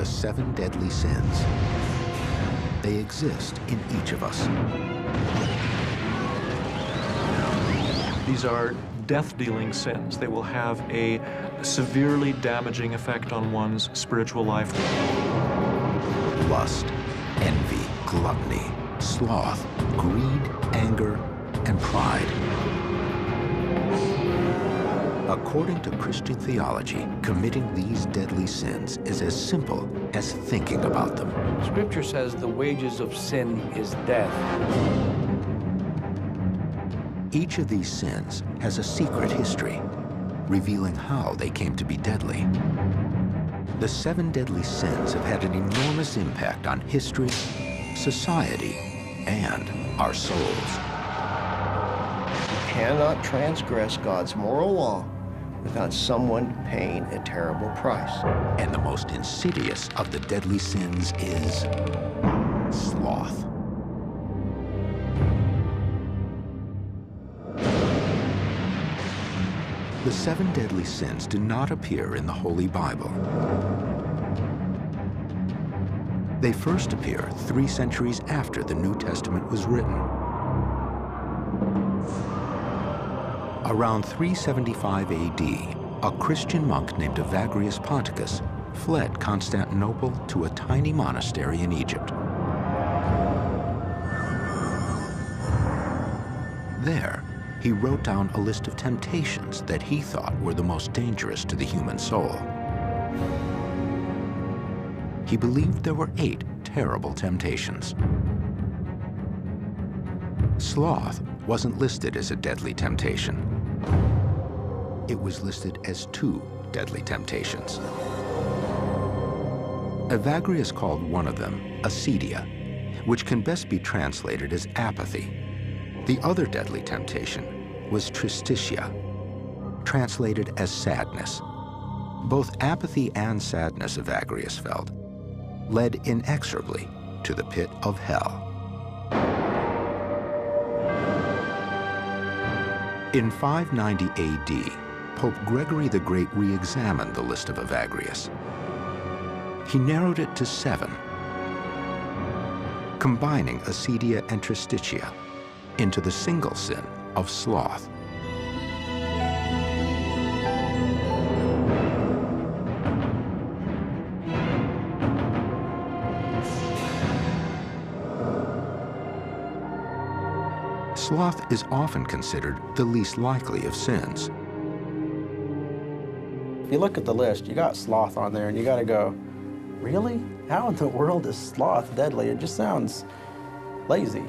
the 7 deadly sins. They exist in each of us. These are death-dealing sins. They will have a severely damaging effect on one's spiritual life. Lust, envy, gluttony, sloth, greed, anger, and pride. According to Christian theology, committing these deadly sins is as simple as thinking about them. Scripture says the wages of sin is death. Each of these sins has a secret history, revealing how they came to be deadly. The 7 deadly sins have had an enormous impact on history, society, and our souls. You cannot transgress God's moral law without someone paying a terrible price. And the most insidious of the deadly sins is sloth. The 7 deadly sins do not appear in the Holy Bible. They first appear 3 centuries after the New Testament was written. Around 375 AD, a Christian monk named Evagrius Ponticus fled Constantinople to a tiny monastery in Egypt. There, he wrote down a list of temptations that he thought were the most dangerous to the human soul. He believed there were 8 terrible temptations. Sloth wasn't listed as a deadly temptation. It was listed as 2 deadly temptations. Evagrius called one of them acedia, which can best be translated as apathy. The other deadly temptation was tristitia, translated as sadness. Both apathy and sadness, Evagrius felt, led inexorably to the pit of hell. In 590 AD, Pope Gregory the Great re-examined the list of Evagrius. He narrowed it to 7, combining acedia and tristitia into the single sin of sloth. Sloth is often considered the least likely of sins. If you look at the list, you got sloth on there, and you got to go, really? How in the world is sloth deadly? It just sounds lazy.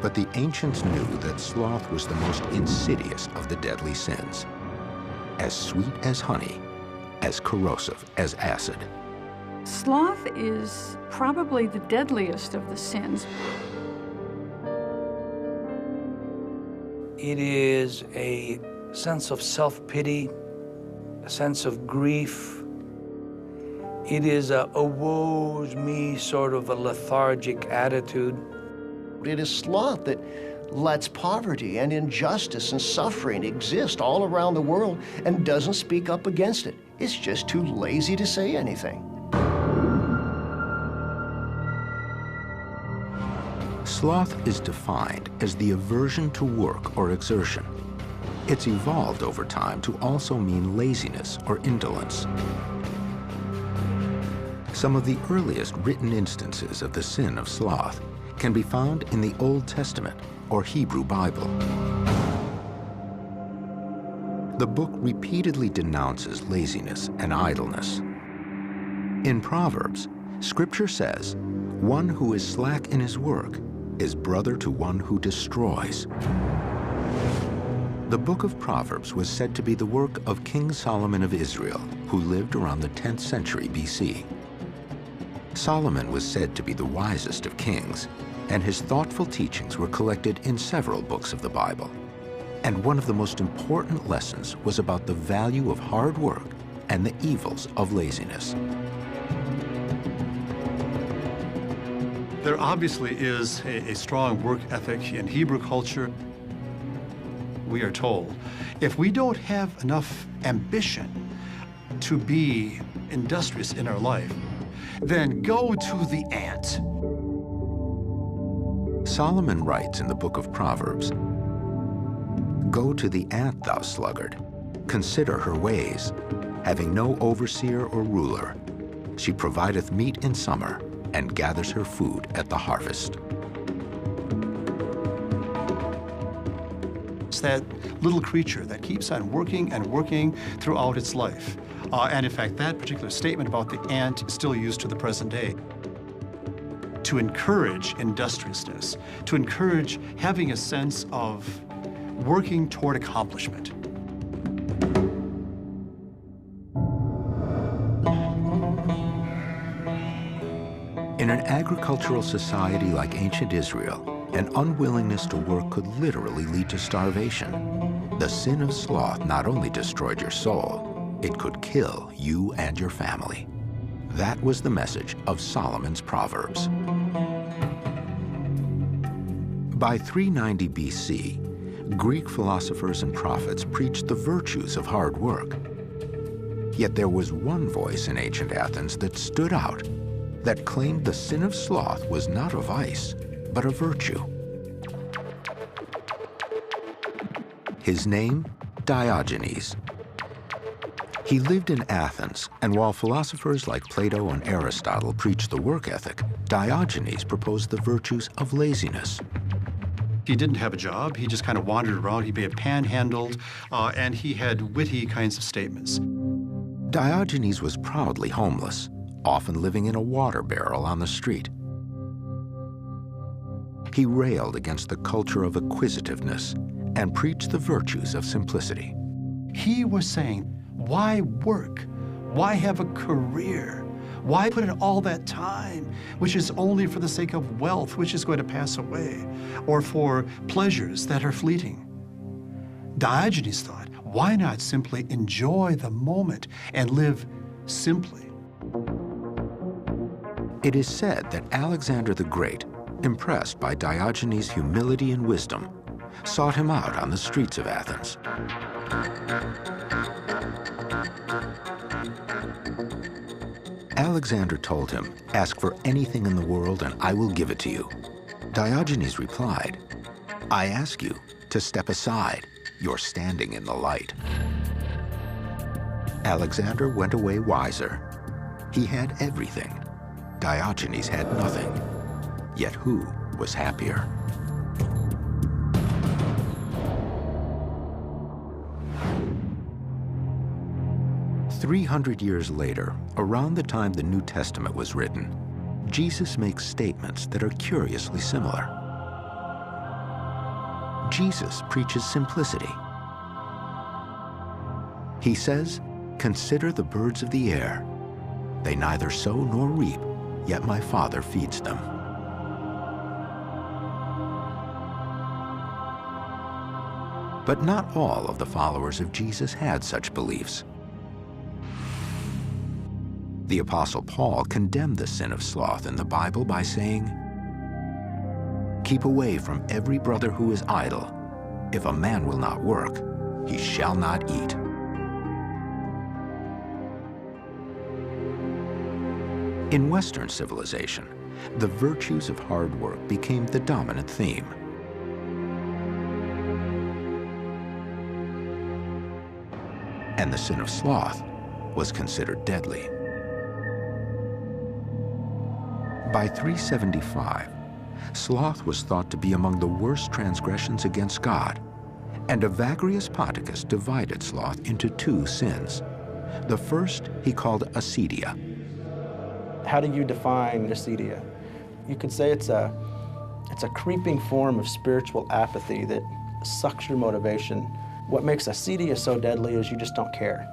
But the ancients knew that sloth was the most insidious of the deadly sins, as sweet as honey, as corrosive as acid. Sloth is probably the deadliest of the sins. It is a sense of self-pity, a sense of grief. It is a woe's me sort of a lethargic attitude. It is sloth that lets poverty and injustice and suffering exist all around the world and doesn't speak up against it. It's just too lazy to say anything. Sloth is defined as the aversion to work or exertion. It's evolved over time to also mean laziness or indolence. Some of the earliest written instances of the sin of sloth can be found in the Old Testament or Hebrew Bible. The book repeatedly denounces laziness and idleness. In Proverbs, Scripture says, "One who is slack in his work is brother to one who destroys." The book of Proverbs was said to be the work of King Solomon of Israel, who lived around the 10th century BC. Solomon was said to be the wisest of kings, and his thoughtful teachings were collected in several books of the Bible. And one of the most important lessons was about the value of hard work and the evils of laziness. There obviously is a strong work ethic in Hebrew culture. we are told, if we don't have enough ambition to be industrious in our life, then go to the ant. Solomon writes in the book of Proverbs, "Go to the ant, thou sluggard. Consider her ways, having no overseer or ruler. She provideth meat in summer and gathers her food at the harvest." It's that little creature that keeps on working and working throughout its life. And in fact, that particular statement about the ant is still used to the present day to encourage industriousness, to encourage having a sense of working toward accomplishment. In an agricultural society like ancient Israel, an unwillingness to work could literally lead to starvation. The sin of sloth not only destroyed your soul, it could kill you and your family. That was the message of Solomon's Proverbs. By 390 BC, Greek philosophers and prophets preached the virtues of hard work. Yet there was one voice in ancient Athens that stood out, that claimed the sin of sloth was not a vice, but a virtue. His name, Diogenes. He lived in Athens, and while philosophers like Plato and Aristotle preached the work ethic, Diogenes proposed the virtues of laziness. He didn't have a job. He just kind of wandered around. He may have panhandled, and he had witty kinds of statements. Diogenes was proudly homeless, often living in a water barrel on the street. He railed against the culture of acquisitiveness and preached the virtues of simplicity. He was saying, why work? Why have a career? Why put in all that time, which is only for the sake of wealth, which is going to pass away, or for pleasures that are fleeting? Diogenes thought, why not simply enjoy the moment and live simply? It is said that Alexander the Great, impressed by Diogenes' humility and wisdom, sought him out on the streets of Athens. Alexander told him, "Ask for anything in the world and I will give it to you." Diogenes replied, "I ask you to step aside. You're standing in the light." Alexander went away wiser. He had everything. Diogenes had nothing. Yet who was happier? "300 years later, around the time the New Testament was written, Jesus makes statements that are curiously similar. Jesus preaches simplicity. He says, "Consider the birds of the air. They neither sow nor reap, yet my Father feeds them." But not all of the followers of Jesus had such beliefs. The Apostle Paul condemned the sin of sloth in the Bible by saying, "Keep away from every brother who is idle. If a man will not work, he shall not eat." In Western civilization, the virtues of hard work became the dominant theme. And the sin of sloth was considered deadly. By 375, sloth was thought to be among the worst transgressions against God, and Evagrius Ponticus divided sloth into two sins. The first he called acedia. How do you define acedia? You could say it's a creeping form of spiritual apathy that sucks your motivation. What makes acedia so deadly is you just don't care.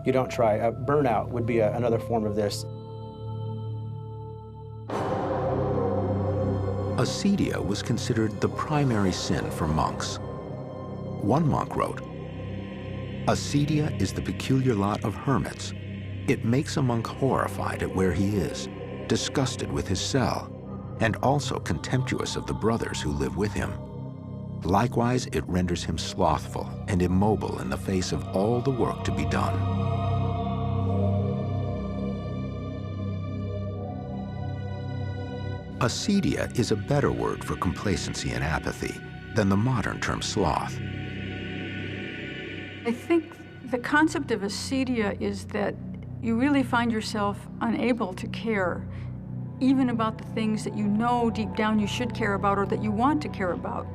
You don't try. Burnout would be another form of this. Acedia was considered the primary sin for monks. One monk wrote, "Acedia is the peculiar lot of hermits. It makes a monk horrified at where he is, disgusted with his cell, and also contemptuous of the brothers who live with him. Likewise, it renders him slothful and immobile in the face of all the work to be done. Acedia is a better word for complacency and apathy than the modern term sloth. I think the concept of acedia is that you really find yourself unable to care even about the things that you know deep down you should care about or that you want to care about.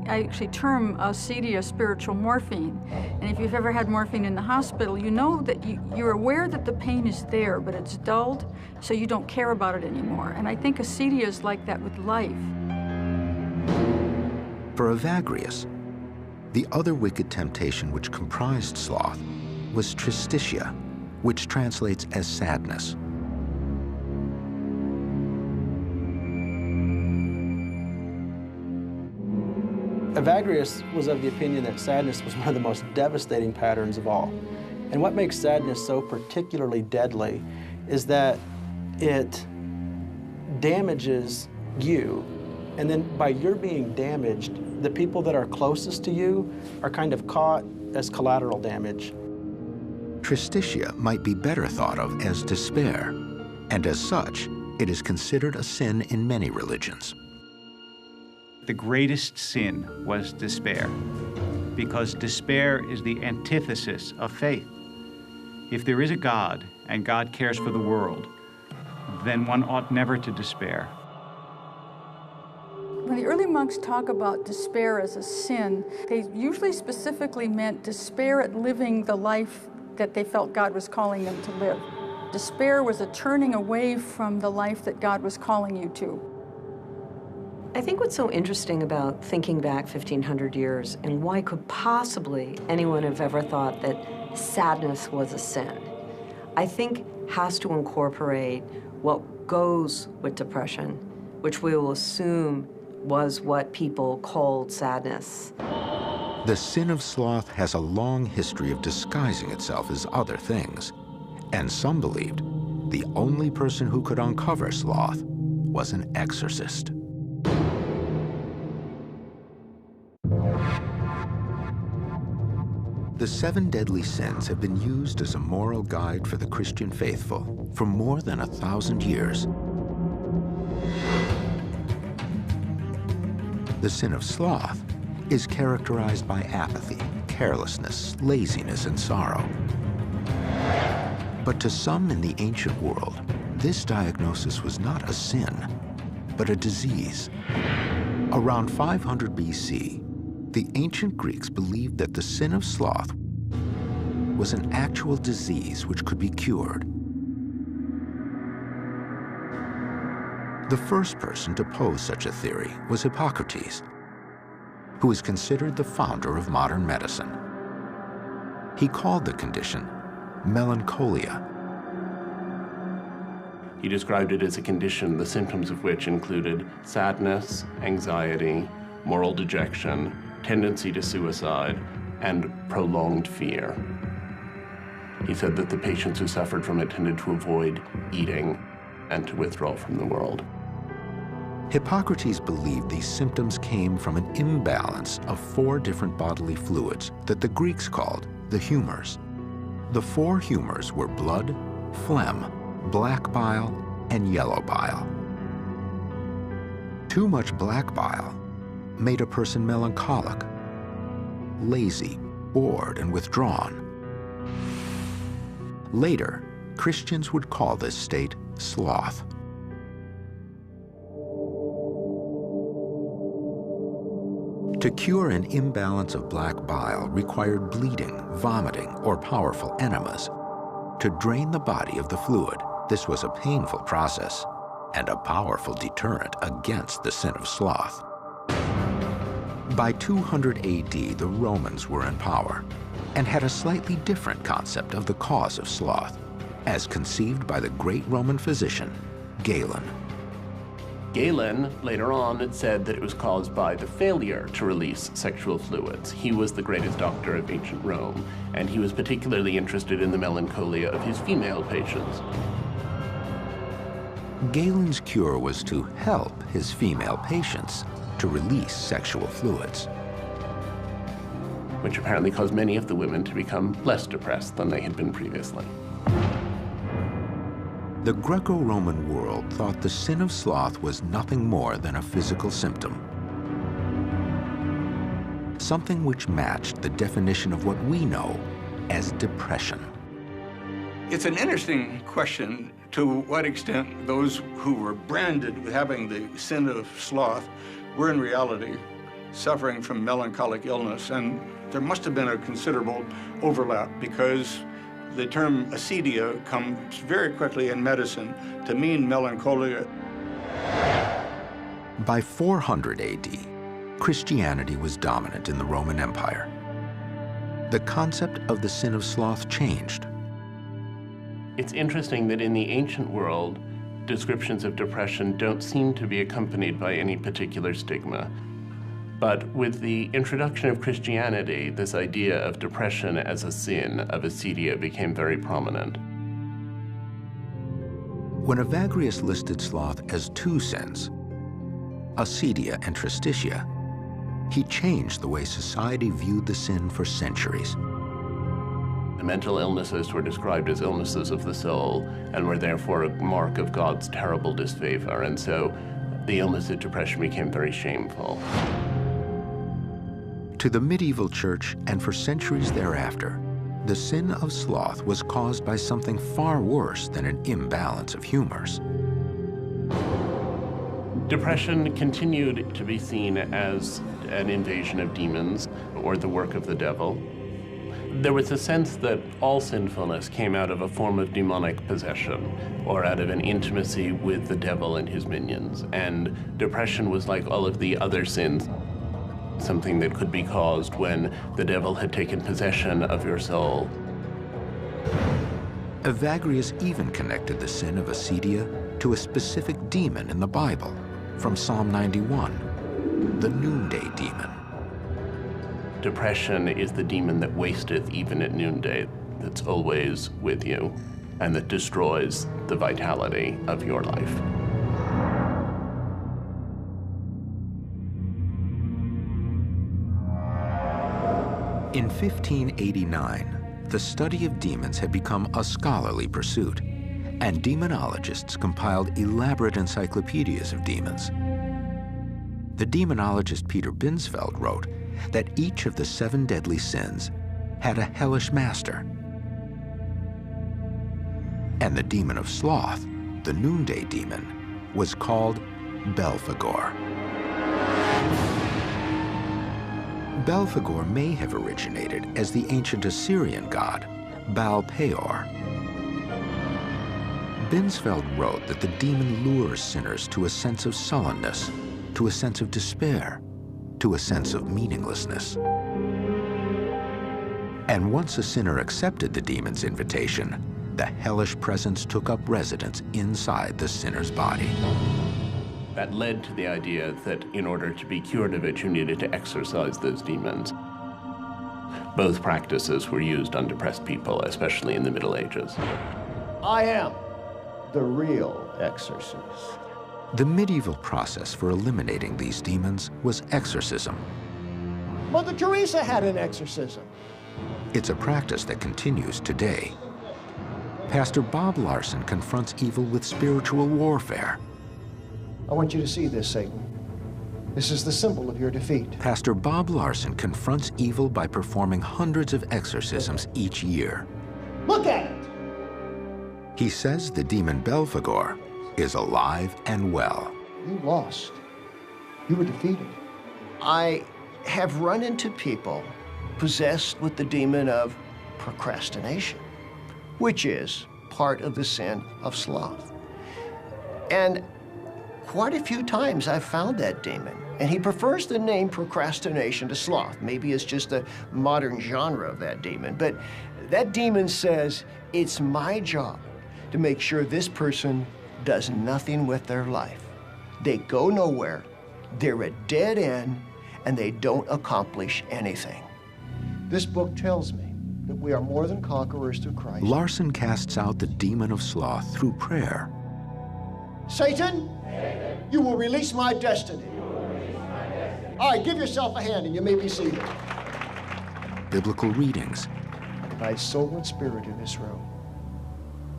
I actually term acedia spiritual morphine. And if you've ever had morphine in the hospital, you know that you're aware that the pain is there, but it's dulled, so you don't care about it anymore. And I think acedia is like that with life. For Evagrius, the other wicked temptation which comprised sloth was tristitia, which translates as sadness. Evagrius was of the opinion that sadness was one of the most devastating patterns of all. And what makes sadness so particularly deadly is that it damages you, and then by your being damaged, the people that are closest to you are kind of caught as collateral damage. Tristitia might be better thought of as despair, and as such, it is considered a sin in many religions. The greatest sin was despair, because despair is the antithesis of faith. If there is a God, and God cares for the world, then one ought never to despair. When the early monks talk about despair as a sin, they usually specifically meant despair at living the life that they felt God was calling them to live. Despair was a turning away from the life that God was calling you to. I think what's so interesting about thinking back 1,500 years and why could possibly anyone have ever thought that sadness was a sin, I think has to incorporate what goes with depression, which we will assume was what people called sadness. The sin of sloth has a long history of disguising itself as other things, and some believed the only person who could uncover sloth was an exorcist. The 7 deadly sins have been used as a moral guide for the Christian faithful for more than 1,000 years. The sin of sloth is characterized by apathy, carelessness, laziness, and sorrow. But to some in the ancient world, this diagnosis was not a sin, but a disease. Around 500 BC, the ancient Greeks believed that the sin of sloth was an actual disease which could be cured. The first person to pose such a theory was Hippocrates, who is considered the founder of modern medicine. He called the condition melancholia. He described it as a condition, the symptoms of which included sadness, anxiety, moral dejection, tendency to suicide, and prolonged fear. He said that the patients who suffered from it tended to avoid eating and to withdraw from the world. Hippocrates believed these symptoms came from an imbalance of 4 different bodily fluids that the Greeks called the humors. The 4 humors were blood, phlegm, black bile, and yellow bile. Too much black bile made a person melancholic, lazy, bored, and withdrawn. Later, Christians would call this state sloth. To cure an imbalance of black bile required bleeding, vomiting, or powerful enemas. To drain the body of the fluid, this was a painful process and a powerful deterrent against the sin of sloth. By 200 AD, the Romans were in power and had a slightly different concept of the cause of sloth, as conceived by the great Roman physician, Galen. Galen, later on, said that it was caused by the failure to release sexual fluids. He was the greatest doctor of ancient Rome, and he was particularly interested in the melancholia of his female patients. Galen's cure was to help his female patients to release sexual fluids, which apparently caused many of the women to become less depressed than they had been previously. The Greco-Roman world thought the sin of sloth was nothing more than a physical symptom, something which matched the definition of what we know as depression. It's an interesting question to what extent those who were branded with having the sin of sloth were in reality suffering from melancholic illness. And there must have been a considerable overlap, because the term acedia comes very quickly in medicine to mean melancholia. By 400 AD, Christianity was dominant in the Roman Empire. The concept of the sin of sloth changed. It's interesting that in the ancient world, descriptions of depression don't seem to be accompanied by any particular stigma. But with the introduction of Christianity, this idea of depression as a sin, of acedia, became very prominent. When Evagrius listed sloth as two sins, acedia and tristitia, he changed the way society viewed the sin for centuries. The mental illnesses were described as illnesses of the soul and were therefore a mark of God's terrible disfavor, and so the illness of depression became very shameful. To the medieval church, and for centuries thereafter, the sin of sloth was caused by something far worse than an imbalance of humors. Depression continued to be seen as an invasion of demons or the work of the devil. There was a sense that all sinfulness came out of a form of demonic possession or out of an intimacy with the devil and his minions. And depression was like all of the other sins, something that could be caused when the devil had taken possession of your soul. Evagrius even connected the sin of acedia to a specific demon in the Bible, from Psalm 91, the noonday demon. Depression is the demon that wasteth even at noonday, that's always with you, and that destroys the vitality of your life. In 1589, the study of demons had become a scholarly pursuit, and demonologists compiled elaborate encyclopedias of demons. The demonologist Peter Binsfeld wrote that each of the 7 deadly sins had a hellish master. And the demon of sloth, the noonday demon, was called Belphegor. Belphegor may have originated as the ancient Assyrian god, Baal Peor. Binsfeld wrote that the demon lures sinners to a sense of sullenness, to a sense of despair, to a sense of meaninglessness. And once a sinner accepted the demon's invitation, the hellish presence took up residence inside the sinner's body. That led to the idea that in order to be cured of it, you needed to exorcise those demons. Both practices were used on depressed people, especially in the Middle Ages. I am the real exorcist. The medieval process for eliminating these demons was exorcism. Mother Teresa had an exorcism. It's a practice that continues today. Pastor Bob Larson confronts evil with spiritual warfare. I want you to see this, Satan. This is the symbol of your defeat. Pastor Bob Larson confronts evil by performing hundreds of exorcisms each year. Look at it! He says the demon Belphegor is alive and well. You lost. You were defeated. I have run into people possessed with the demon of procrastination, which is part of the sin of sloth. And quite a few times I've found that demon, and he prefers the name procrastination to sloth. Maybe it's just a modern genre of that demon, but that demon says, it's my job to make sure this person does nothing with their life. They go nowhere, they're a dead end, and they don't accomplish anything. This book tells me that we are more than conquerors through Christ. Larson casts out the demon of sloth through prayer. Satan, you will release my destiny. All right, give yourself a hand and you may be seated. Biblical readings. Divide soul and spirit in this room,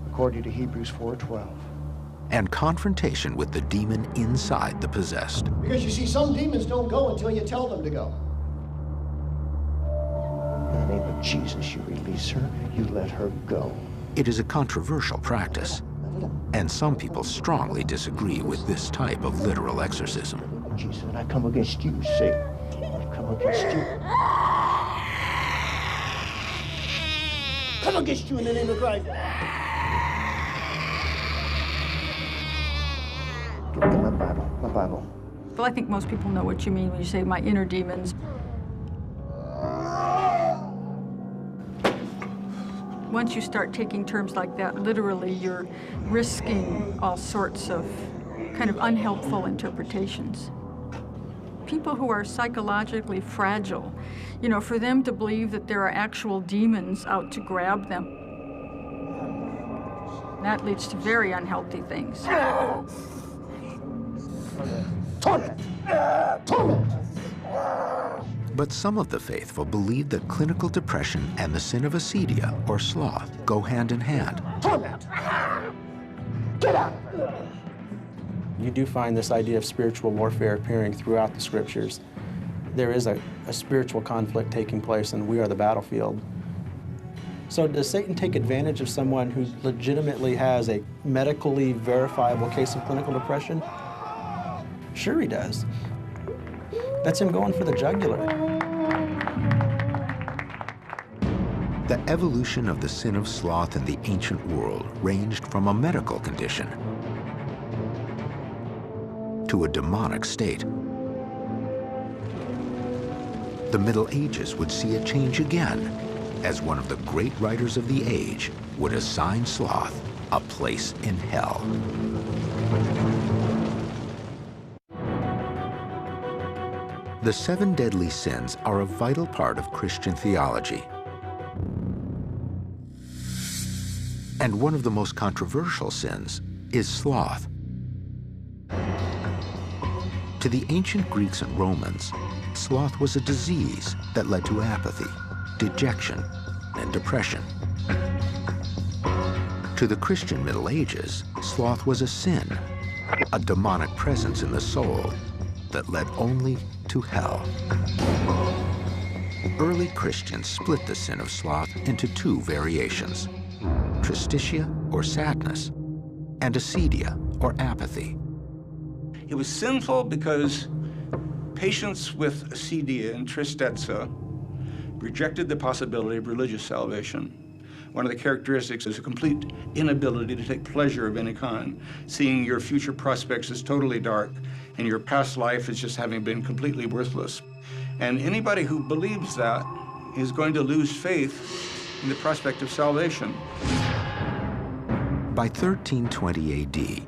according to Hebrews 4:12. And confrontation with the demon inside the possessed. Because you see, some demons don't go until you tell them to go. In the name of Jesus, you release her, you let her go. It is a controversial practice, and some people strongly disagree with this type of literal exorcism. Jesus, and I come against you, Satan. I come against you. Come against you in the name of Christ. Give me my Bible. Well, I think most people know what you mean when you say my inner demons. Once you start taking terms like that literally, you're risking all sorts of kind of unhelpful interpretations. People who are psychologically fragile, you know, for them to believe that there are actual demons out to grab them, that leads to very unhealthy things. Torment! Torment! But some of the faithful believe that clinical depression and the sin of acedia, or sloth, go hand in hand. Torment! Get out! You do find this idea of spiritual warfare appearing throughout the scriptures. There is a spiritual conflict taking place, and we are the battlefield. So does Satan take advantage of someone who legitimately has a medically verifiable case of clinical depression? Sure he does. That's him going for the jugular. The evolution of the sin of sloth in the ancient world ranged from a medical condition to a demonic state. The Middle Ages would see it change again, as one of the great writers of the age would assign sloth a place in hell. The 7 deadly sins are a vital part of Christian theology. And one of the most controversial sins is sloth. To the ancient Greeks and Romans, sloth was a disease that led to apathy, dejection, and depression. To the Christian Middle Ages, sloth was a sin, a demonic presence in the soul that led only to hell. Early Christians split the sin of sloth into 2 variations: tristitia, or sadness, and acedia, or apathy. It was sinful because patients with acedia and tristezza rejected the possibility of religious salvation. One of the characteristics is a complete inability to take pleasure of any kind, seeing your future prospects as totally dark and your past life as just having been completely worthless. And anybody who believes that is going to lose faith in the prospect of salvation. By 1320 AD,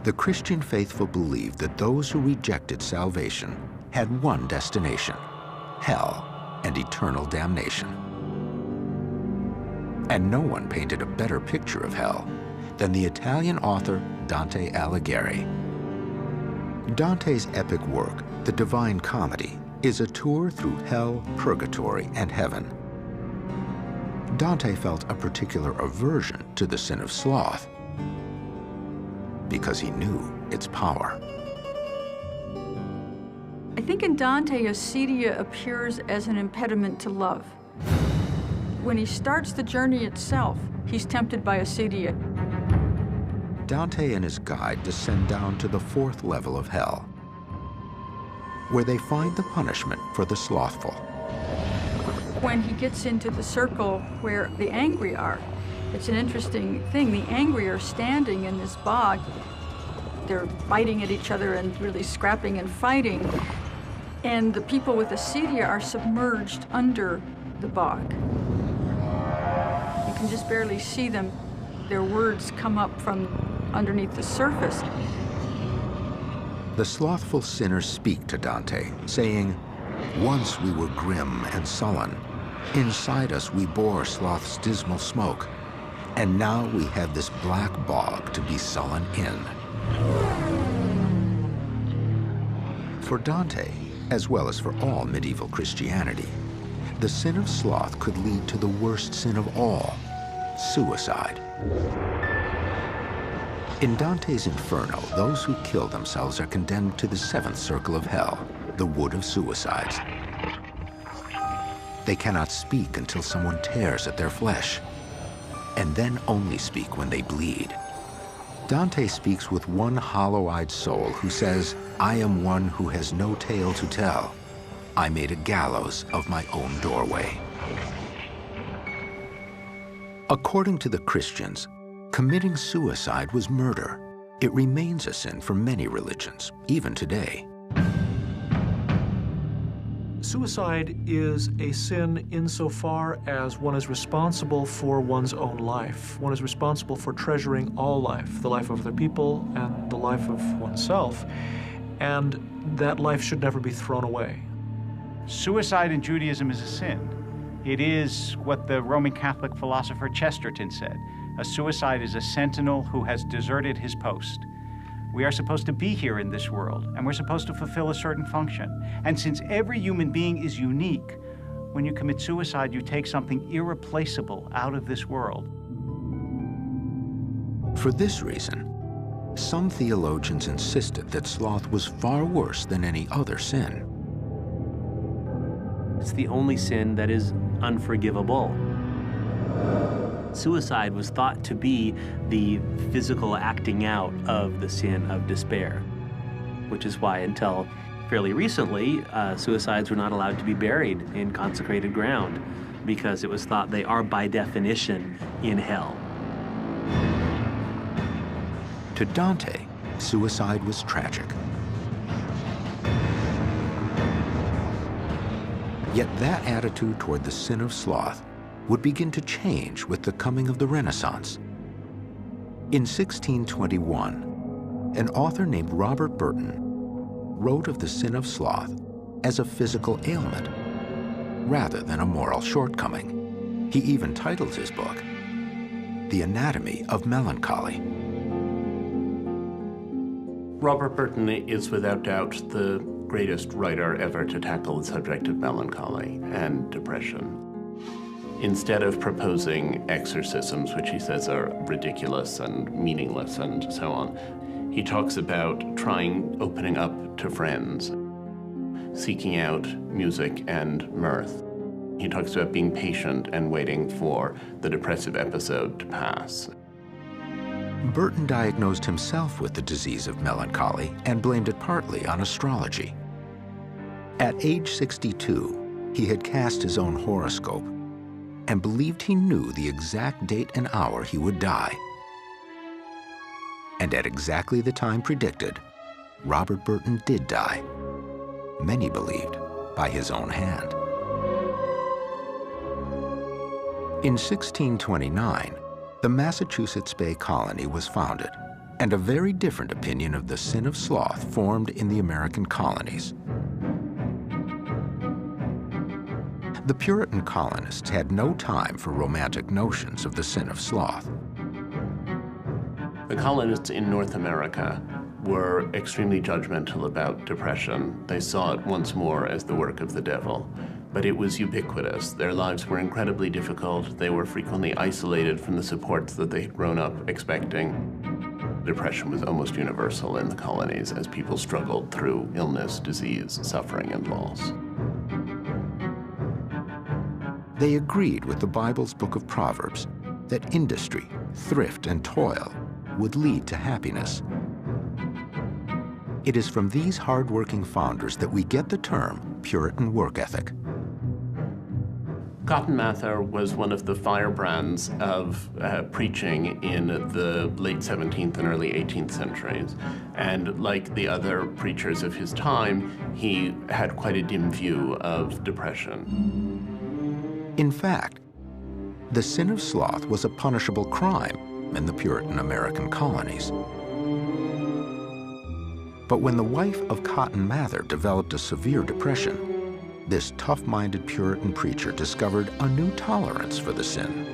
the Christian faithful believed that those who rejected salvation had one destination: hell and eternal damnation. And no one painted a better picture of hell than the Italian author Dante Alighieri. Dante's epic work, The Divine Comedy, is a tour through hell, purgatory, and heaven. Dante felt a particular aversion to the sin of sloth because he knew its power. I think in Dante, acedia appears as an impediment to love. When he starts the journey itself, he's tempted by acedia. Dante and his guide descend down to the 4th level of hell, where they find the punishment for the slothful. When he gets into the circle where the angry are, it's an interesting thing. The angry are standing in this bog. They're biting at each other and really scrapping and fighting. And the people with acedia are submerged under the bog. You can just barely see them. Their words come up from underneath the surface. The slothful sinners speak to Dante, saying, "Once we were grim and sullen. Inside us we bore sloth's dismal smoke. And now we have this black bog to be sullen in." For Dante, as well as for all medieval Christianity, the sin of sloth could lead to the worst sin of all, suicide. In Dante's Inferno, those who kill themselves are condemned to the seventh circle of hell, the wood of suicides. They cannot speak until someone tears at their flesh, and then only speak when they bleed. Dante speaks with one hollow-eyed soul who says, "I am one who has no tale to tell. I made a gallows of my own doorway." According to the Christians, committing suicide was murder. It remains a sin for many religions, even today. Suicide is a sin insofar as one is responsible for one's own life. One is responsible for treasuring all life, the life of other people and the life of oneself, and that life should never be thrown away. Suicide in Judaism is a sin. It is what the Roman Catholic philosopher Chesterton said. A suicide is a sentinel who has deserted his post. We are supposed to be here in this world, and we're supposed to fulfill a certain function. And since every human being is unique, when you commit suicide, you take something irreplaceable out of this world. For this reason, some theologians insisted that sloth was far worse than any other sin. It's the only sin that is unforgivable. Suicide was thought to be the physical acting out of the sin of despair, which is why until fairly recently, suicides were not allowed to be buried in consecrated ground because it was thought they are by definition in hell. To Dante, suicide was tragic. Yet that attitude toward the sin of sloth would begin to change with the coming of the Renaissance. In 1621, an author named Robert Burton wrote of the sin of sloth as a physical ailment rather than a moral shortcoming. He even titled his book, The Anatomy of Melancholy. Robert Burton is without doubt the greatest writer ever to tackle the subject of melancholy and depression. Instead of proposing exorcisms, which he says are ridiculous and meaningless and so on, he talks about opening up to friends, seeking out music and mirth. He talks about being patient and waiting for the depressive episode to pass. Burton diagnosed himself with the disease of melancholy and blamed it partly on astrology. At age 62, he had cast his own horoscope and believed he knew the exact date and hour he would die. And at exactly the time predicted, Robert Burton did die. Many believed by his own hand. In 1629, the Massachusetts Bay Colony was founded, and a very different opinion of the sin of sloth formed in the American colonies. The Puritan colonists had no time for romantic notions of the sin of sloth. The colonists in North America were extremely judgmental about depression. They saw it once more as the work of the devil, but it was ubiquitous. Their lives were incredibly difficult. They were frequently isolated from the supports that they had grown up expecting. Depression was almost universal in the colonies as people struggled through illness, disease, suffering, and loss. They agreed with the Bible's book of Proverbs that industry, thrift, and toil would lead to happiness. It is from these hard-working founders that we get the term Puritan work ethic. Cotton Mather was one of the firebrands of preaching in the late 17th and early 18th centuries. And like the other preachers of his time, he had quite a dim view of depression. In fact, the sin of sloth was a punishable crime in the Puritan American colonies. But when the wife of Cotton Mather developed a severe depression, this tough-minded Puritan preacher discovered a new tolerance for the sin.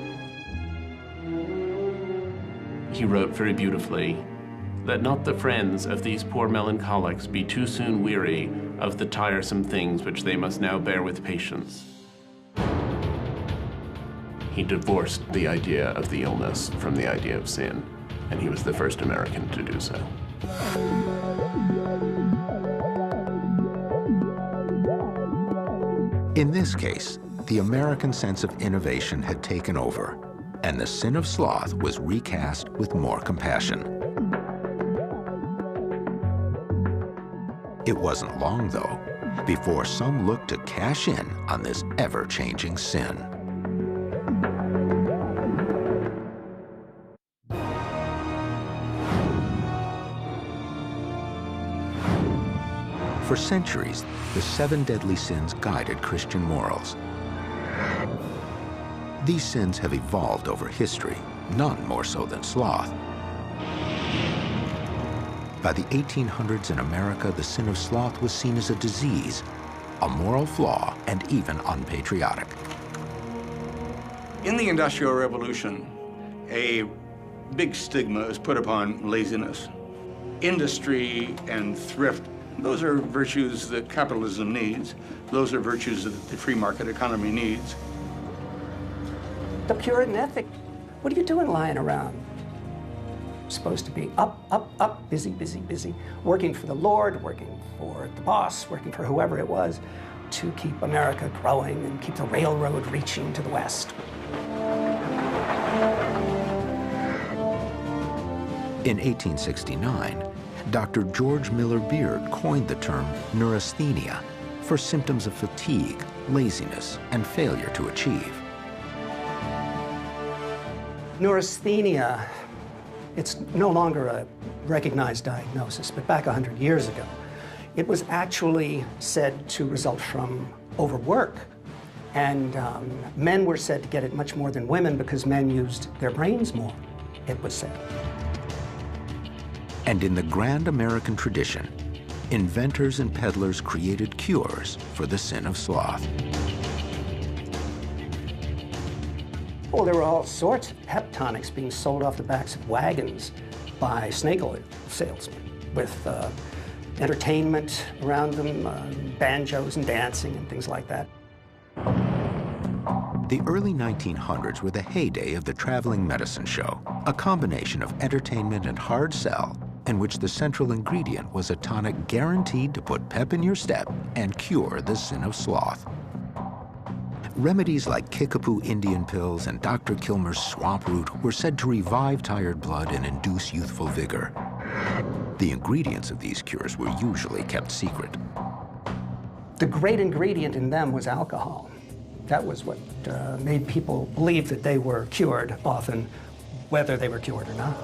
He wrote very beautifully Let not the friends of these poor melancholics be too soon weary of the tiresome things which they must now bear with patience. He divorced the idea of the illness from the idea of sin, and he was the first American to do so. In this case, the American sense of innovation had taken over, and the sin of sloth was recast with more compassion. It wasn't long, though, before some looked to cash in on this ever-changing sin. For centuries, the 7 deadly sins guided Christian morals. These sins have evolved over history, none more so than sloth. By the 1800s in America, the sin of sloth was seen as a disease, a moral flaw, and even unpatriotic. In the Industrial Revolution, a big stigma is put upon laziness. Industry and thrift, those are virtues that capitalism needs. Those are virtues that the free market economy needs. The Puritan ethic, what are you doing lying around? Supposed to be up, up, up, busy, busy, busy, working for the Lord, working for the boss, working for whoever it was, to keep America growing and keep the railroad reaching to the west. In 1869, Dr. George Miller Beard coined the term neurasthenia for symptoms of fatigue, laziness, and failure to achieve. Neurasthenia, it's no longer a recognized diagnosis, but back 100 years ago, it was actually said to result from overwork. And men were said to get it much more than women because men used their brains more, it was said. And in the grand American tradition, inventors and peddlers created cures for the sin of sloth. Well, there were all sorts of pep tonics being sold off the backs of wagons by snake oil salesmen with entertainment around them, banjos and dancing and things like that. The early 1900s were the heyday of the traveling medicine show, a combination of entertainment and hard sell, in which the central ingredient was a tonic guaranteed to put pep in your step and cure the sin of sloth. Remedies like Kickapoo Indian pills and Dr. Kilmer's swamp root were said to revive tired blood and induce youthful vigor. The ingredients of these cures were usually kept secret. The great ingredient in them was alcohol. That was what made people believe that they were cured often, whether they were cured or not.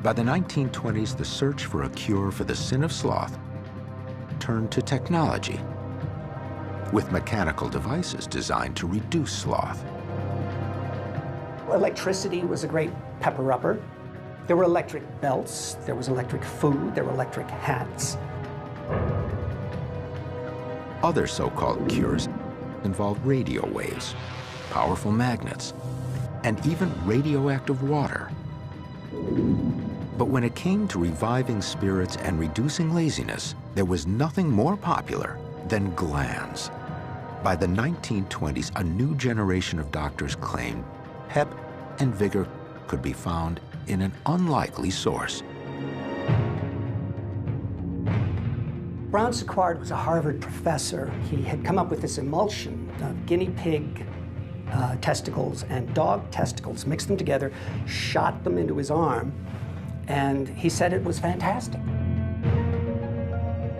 By the 1920s, the search for a cure for the sin of sloth turned to technology, with mechanical devices designed to reduce sloth. Electricity was a great pepper-upper. There were electric belts, there was electric food, there were electric hats. Other so-called cures involved radio waves, powerful magnets, and even radioactive water. But when it came to reviving spirits and reducing laziness, there was nothing more popular than glands. By the 1920s, a new generation of doctors claimed pep and vigor could be found in an unlikely source. Brown Sequard was a Harvard professor. He had come up with this emulsion of guinea pig testicles and dog testicles, mixed them together, shot them into his arm, and he said it was fantastic.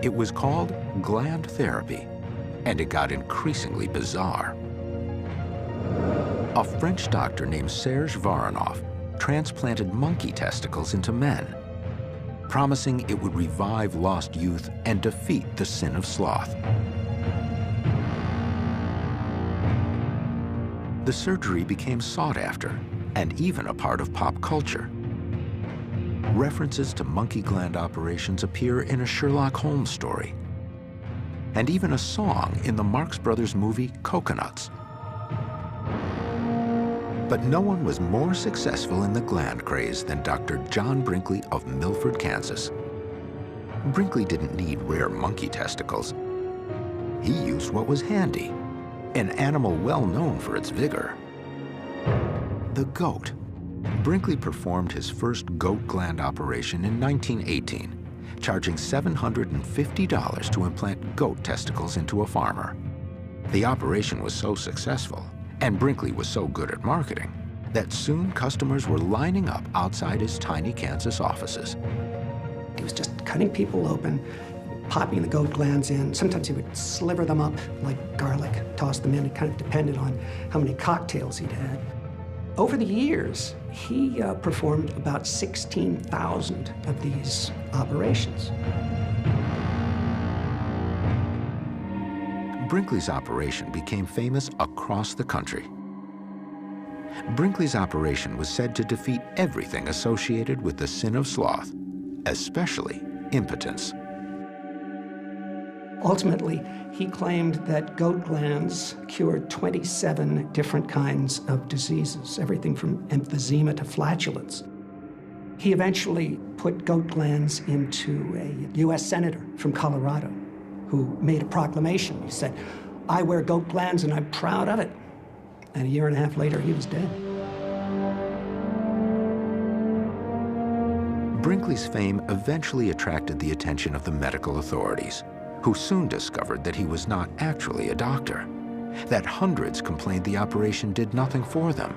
It was called gland therapy, and it got increasingly bizarre. A French doctor named Serge Varanov transplanted monkey testicles into men, promising it would revive lost youth and defeat the sin of sloth. The surgery became sought after and even a part of pop culture. References to monkey gland operations appear in a Sherlock Holmes story, and even a song in the Marx Brothers movie Coconuts. But no one was more successful in the gland craze than Dr. John Brinkley of Milford, Kansas. Brinkley didn't need rare monkey testicles. He used what was handy, an animal well known for its vigor. The goat. Brinkley performed his first goat gland operation in 1918, charging $750 to implant goat testicles into a farmer. The operation was so successful, and Brinkley was so good at marketing, that soon customers were lining up outside his tiny Kansas offices. He was just cutting people open, popping the goat glands in. Sometimes he would sliver them up like garlic, toss them in. It kind of depended on how many cocktails he'd had. Over the years, he performed about 16,000 of these operations. Brinkley's operation became famous across the country. Brinkley's operation was said to defeat everything associated with the sin of sloth, especially impotence. Ultimately, he claimed that goat glands cured 27 different kinds of diseases, everything from emphysema to flatulence. He eventually put goat glands into a U.S. senator from Colorado who made a proclamation. He said, "I wear goat glands and I'm proud of it." And a year and a half later, he was dead. Brinkley's fame eventually attracted the attention of the medical authorities, who soon discovered that he was not actually a doctor, that hundreds complained the operation did nothing for them,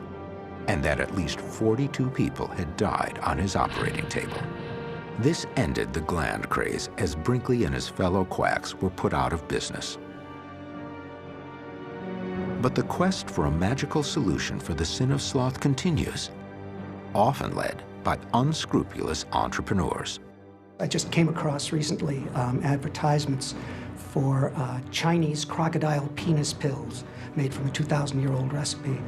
and that at least 42 people had died on his operating table. This ended the gland craze as Brinkley and his fellow quacks were put out of business. But the quest for a magical solution for the sin of sloth continues, often led by unscrupulous entrepreneurs. I just came across recently advertisements for Chinese crocodile penis pills made from a 2,000-year-old recipe.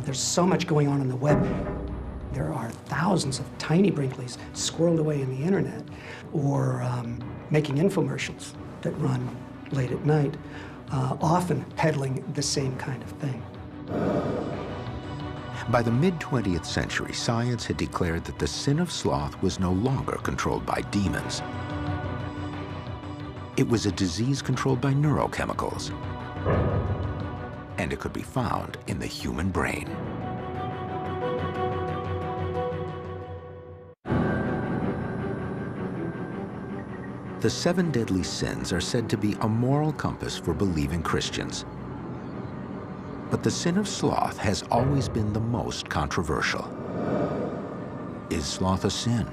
There's so much going on the web. There are thousands of tiny Brinkleys squirreled away in the internet, or making infomercials that run late at night, often peddling the same kind of thing. By the mid-20th century, science had declared that the sin of sloth was no longer controlled by demons. It was a disease controlled by neurochemicals, and it could be found in the human brain. The 7 deadly sins are said to be a moral compass for believing Christians. But the sin of sloth has always been the most controversial. Is sloth a sin?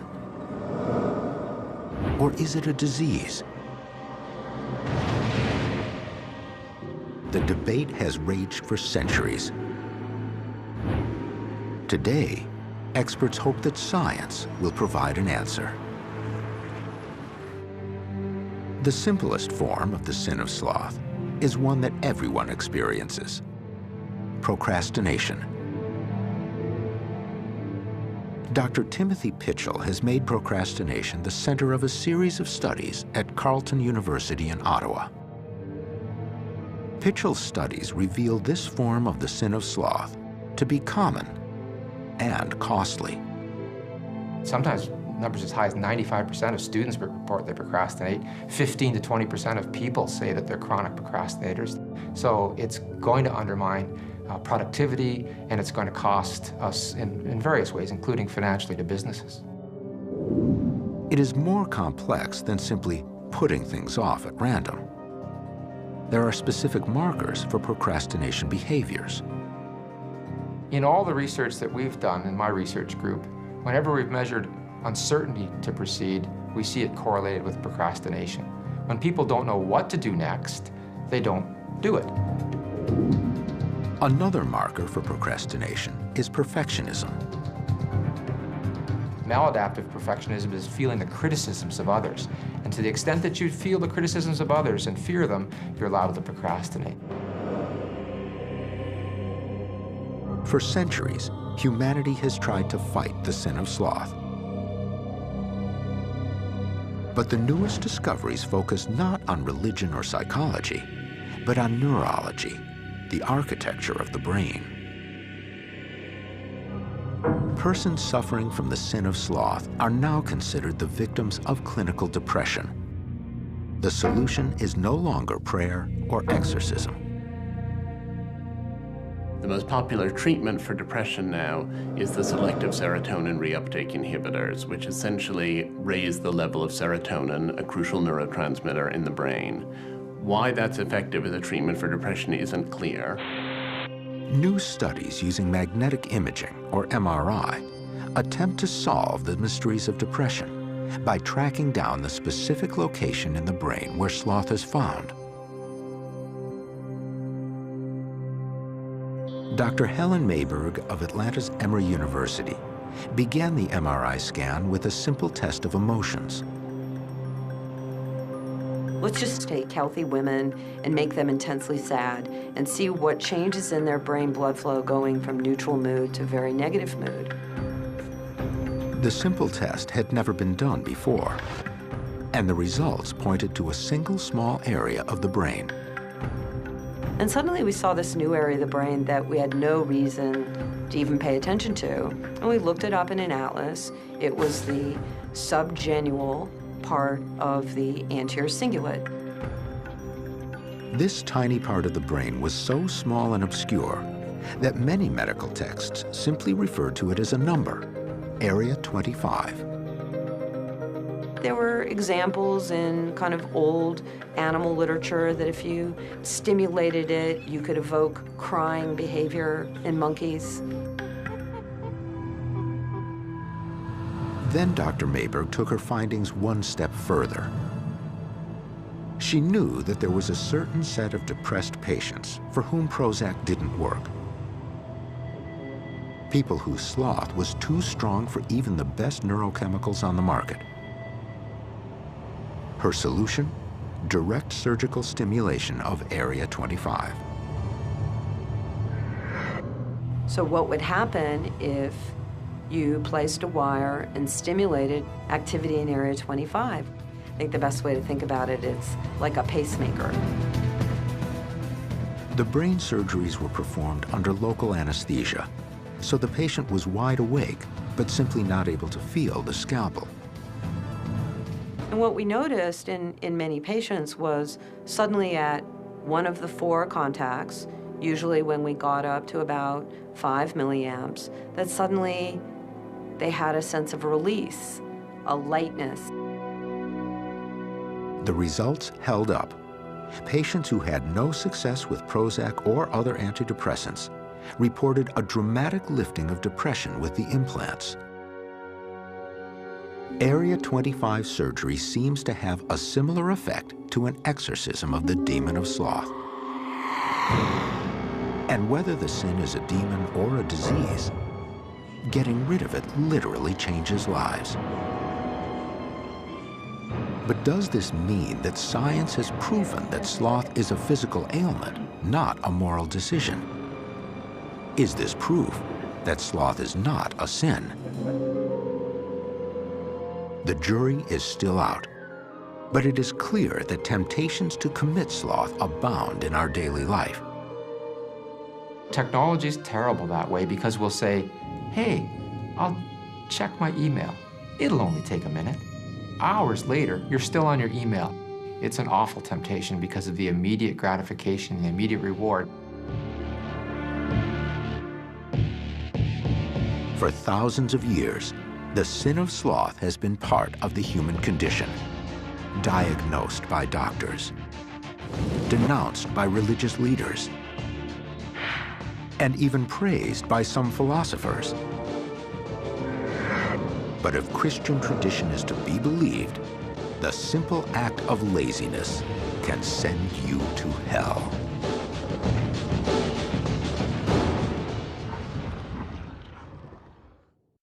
Or is it a disease? The debate has raged for centuries. Today, experts hope that science will provide an answer. The simplest form of the sin of sloth is one that everyone experiences: procrastination. Dr. Timothy Pitchell has made procrastination the center of a series of studies at Carleton University in Ottawa. Pitchell's studies reveal this form of the sin of sloth to be common and costly. Sometimes numbers as high as 95% of students report they procrastinate. 15 to 20% of people say that they're chronic procrastinators. So it's going to undermine productivity, and it's going to cost us in various ways, including financially to businesses. It is more complex than simply putting things off at random. There are specific markers for procrastination behaviors. In all the research that we've done in my research group, whenever we've measured uncertainty to proceed, we see it correlated with procrastination. When people don't know what to do next, they don't do it. Another marker for procrastination is perfectionism. Maladaptive perfectionism is feeling the criticisms of others. And to the extent that you feel the criticisms of others and fear them, you're liable to procrastinate. For centuries, humanity has tried to fight the sin of sloth. But the newest discoveries focus not on religion or psychology, but on neurology, the architecture of the brain. Persons suffering from the sin of sloth are now considered the victims of clinical depression. The solution is no longer prayer or exorcism. The most popular treatment for depression now is the selective serotonin reuptake inhibitors, which essentially raise the level of serotonin, a crucial neurotransmitter in the brain. Why that's effective as a treatment for depression isn't clear. New studies using magnetic imaging, or MRI, attempt to solve the mysteries of depression by tracking down the specific location in the brain where sloth is found. Dr. Helen Mayberg of Atlanta's Emory University began the MRI scan with a simple test of emotions. Let's just take healthy women and make them intensely sad and see what changes in their brain blood flow going from neutral mood to very negative mood. The simple test had never been done before, and the results pointed to a single small area of the brain. And suddenly we saw this new area of the brain that we had no reason to even pay attention to. And we looked it up in an atlas. It was the subgenual part of the anterior cingulate. This tiny part of the brain was so small and obscure that many medical texts simply referred to it as a number, Area 25. There were examples in kind of old animal literature that if you stimulated it, you could evoke crying behavior in monkeys. Then Dr. Mayberg took her findings one step further. She knew that there was a certain set of depressed patients for whom Prozac didn't work. People whose sloth was too strong for even the best neurochemicals on the market. Her solution? Direct surgical stimulation of Area 25. So what would happen if you placed a wire and stimulated activity in Area 25? I think the best way to think about it is like a pacemaker. The brain surgeries were performed under local anesthesia, so the patient was wide awake, but simply not able to feel the scalpel. And what we noticed in many patients was suddenly at one of the 4 contacts, usually when we got up to about 5 milliamps, that suddenly they had a sense of release, a lightness. The results held up. Patients who had no success with Prozac or other antidepressants reported a dramatic lifting of depression with the implants. Area 25 surgery seems to have a similar effect to an exorcism of the demon of sloth. And whether the sin is a demon or a disease, getting rid of it literally changes lives. But does this mean that science has proven that sloth is a physical ailment, not a moral decision? Is this proof that sloth is not a sin? The jury is still out, but it is clear that temptations to commit sloth abound in our daily life. Technology is terrible that way because we'll say, hey, I'll check my email. It'll only take a minute. Hours later, you're still on your email. It's an awful temptation because of the immediate gratification, the immediate reward. For thousands of years, the sin of sloth has been part of the human condition, diagnosed by doctors, denounced by religious leaders, and even praised by some philosophers. But if Christian tradition is to be believed, the simple act of laziness can send you to hell.